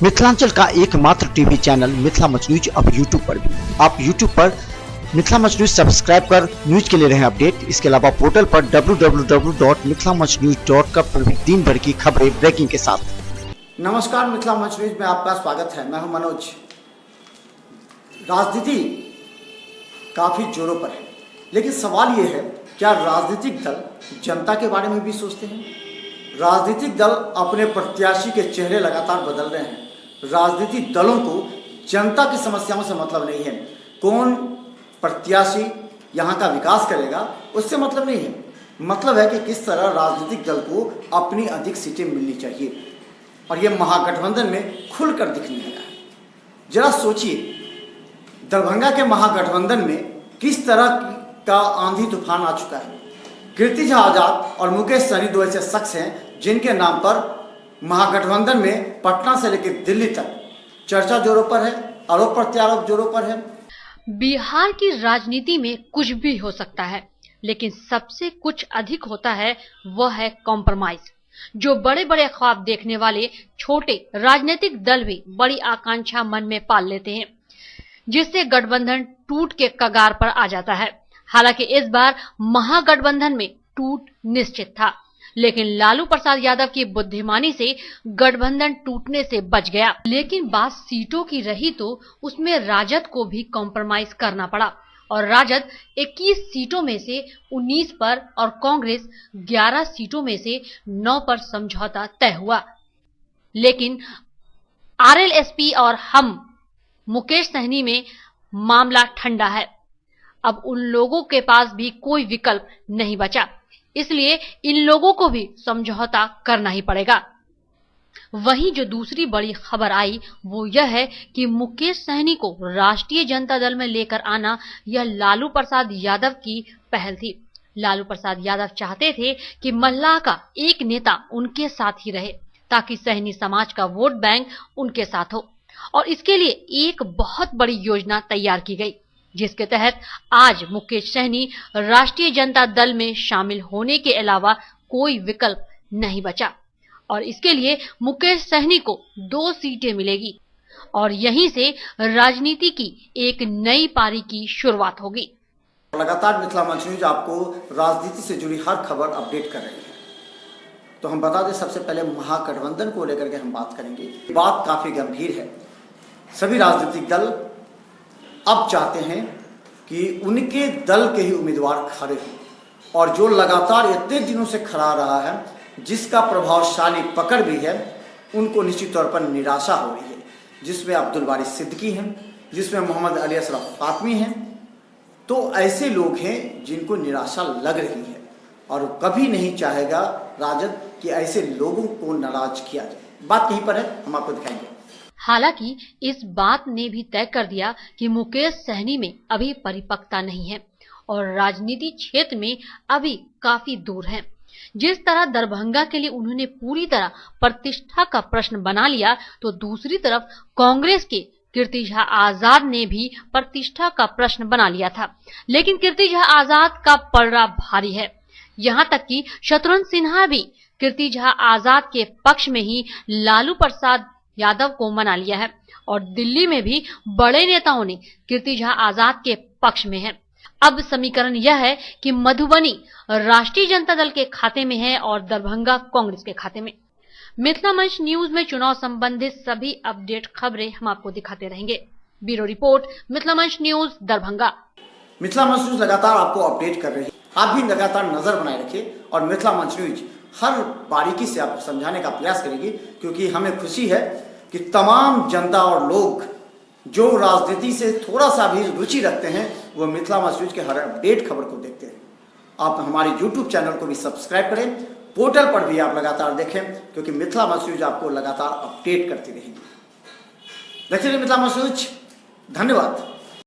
मिथिलांचल का एकमात्र TV channel Mithila much news अब यूट्यूब पर भी। आप यूट्यूब पर मिथिला मच न्यूज सब्सक्राइब कर न्यूज के लिए रहे अपडेट। इसके अलावा पोर्टल पर www.mithilamachnews.com पर भी दिन भर की खबरें ब्रेकिंग के साथ। नमस्कार, मिथिला मच न्यूज में आपका स्वागत है। मैं हूं मनोज। राजनीति काफी जोरों पर है, लेकिन सवाल यह है, क्या राजनीतिक दल जनता के बारे में भी सोचते हैं? राजनीतिक दल अपने प्रत्याशी के चेहरे लगातार बदल रहे हैं। राजनीतिक दलों को जनता की समस्याओं से मतलब नहीं है। कौन प्रत्याशी यहाँ का विकास करेगा उससे मतलब नहीं है। मतलब है कि किस तरह राजनीतिक दल को अपनी अधिक सीटें मिलनी चाहिए, और ये महागठबंधन में खुलकर दिखने लगा है। जरा सोचिए, दरभंगा के महागठबंधन में किस तरह का आंधी तूफान आ चुका है। कीर्ति झा आजाद और मुकेश सहनी दो ऐसे शख्स हैं जिनके नाम पर महागठबंधन में पटना से लेकर दिल्ली तक चर्चा जोरों पर है, आरोप प्रत्यारोप जोरों पर है। बिहार की राजनीति में कुछ भी हो सकता है, लेकिन सबसे कुछ अधिक होता है वह है कॉम्प्रोमाइज। जो बड़े बड़े ख्वाब देखने वाले छोटे राजनीतिक दल भी बड़ी आकांक्षा मन में पाल लेते हैं, जिससे गठबंधन टूट के कगार पर आ जाता है। हालांकि इस बार महागठबंधन में टूट निश्चित था, लेकिन लालू प्रसाद यादव की बुद्धिमानी से गठबंधन टूटने से बच गया। लेकिन बात सीटों की रही तो उसमें राजद को भी कॉम्प्रोमाइज करना पड़ा, और राजद 21 सीटों में से 19 पर और कांग्रेस 11 सीटों में से 9 पर समझौता तय हुआ। लेकिन आरएलएसपी और हम मुकेश सहनी में मामला ठंडा है। अब उन लोगों के पास भी कोई विकल्प नहीं बचा, इसलिए इन लोगों को भी समझौता करना ही पड़ेगा। वहीं जो दूसरी बड़ी खबर आई वो यह है कि मुकेश सहनी को राष्ट्रीय जनता दल में लेकर आना यह लालू प्रसाद यादव की पहल थी। लालू प्रसाद यादव चाहते थे कि मल्लाह का एक नेता उनके साथ ही रहे, ताकि सहनी समाज का वोट बैंक उनके साथ हो। और इसके लिए एक बहुत बड़ी योजना तैयार की गई, जिसके तहत आज मुकेश सहनी राष्ट्रीय जनता दल में शामिल होने के अलावा कोई विकल्प नहीं बचा, और इसके लिए मुकेश सहनी को 2 सीटें मिलेगी, और यहीं से राजनीति की एक नई पारी की शुरुआत होगी। लगातार मिथिला मंच न्यूज आपको राजनीति से जुड़ी हर खबर अपडेट कर रही है। तो हम बता दें, सबसे पहले महागठबंधन को लेकर के हम बात करेंगे। बात काफी गंभीर है। सभी राजनीतिक दल अब चाहते हैं कि उनके दल के ही उम्मीदवार खड़े हों, और जो लगातार इतने दिनों से खड़ा रहा है, जिसका प्रभावशाली पकड़ भी है, उनको निश्चित तौर पर निराशा हो रही है। जिसमें अब्दुल बारी सिद्दीकी हैं, जिसमें मोहम्मद अली अशरफ फातमी हैं। तो ऐसे लोग हैं जिनको निराशा लग रही है, और कभी नहीं चाहेगा राजद कि ऐसे लोगों को नाराज किया जाए। बात यहीं पर है, हम आपको दिखाएंगे। हालांकि इस बात ने भी तय कर दिया कि मुकेश सहनी में अभी परिपक्वता नहीं है, और राजनीति क्षेत्र में अभी काफी दूर है। जिस तरह दरभंगा के लिए उन्होंने पूरी तरह प्रतिष्ठा का प्रश्न बना लिया, तो दूसरी तरफ कांग्रेस के कीर्ति झा आजाद ने भी प्रतिष्ठा का प्रश्न बना लिया था। लेकिन कीर्ति झा आजाद का पलड़ा भारी है। यहाँ तक कि शत्रुघ्न सिन्हा भी कीर्ति झा आजाद के पक्ष में ही लालू प्रसाद यादव को मना लिया है, और दिल्ली में भी बड़े नेताओं ने कीर्ति झा आजाद के पक्ष में है। अब समीकरण यह है कि मधुबनी राष्ट्रीय जनता दल के खाते में है और दरभंगा कांग्रेस के खाते में। मिथिला मंच न्यूज में चुनाव संबंधित सभी अपडेट खबरें हम आपको दिखाते रहेंगे। ब्यूरो रिपोर्ट, मिथिला मंच न्यूज, दरभंगा। मिथिला मंच न्यूज लगातार आपको अपडेट कर रही है। आप भी लगातार नजर बनाए रखिए, और मिथिला मंच न्यूज हर बारीकी से आपको समझाने का प्रयास करेगी, क्योंकि हमें खुशी है कि तमाम जनता और लोग जो राजनीति से थोड़ा सा भी रुचि रखते हैं, वो मिथिला मंच न्यूज के हर अपडेट खबर को देखते हैं। आप हमारे YouTube चैनल को भी सब्सक्राइब करें, पोर्टल पर भी आप लगातार देखें, क्योंकि मिथिला मंच न्यूज आपको लगातार अपडेट करती रहेगी। देखते रहिए मिथिला मंच न्यूज। धन्यवाद।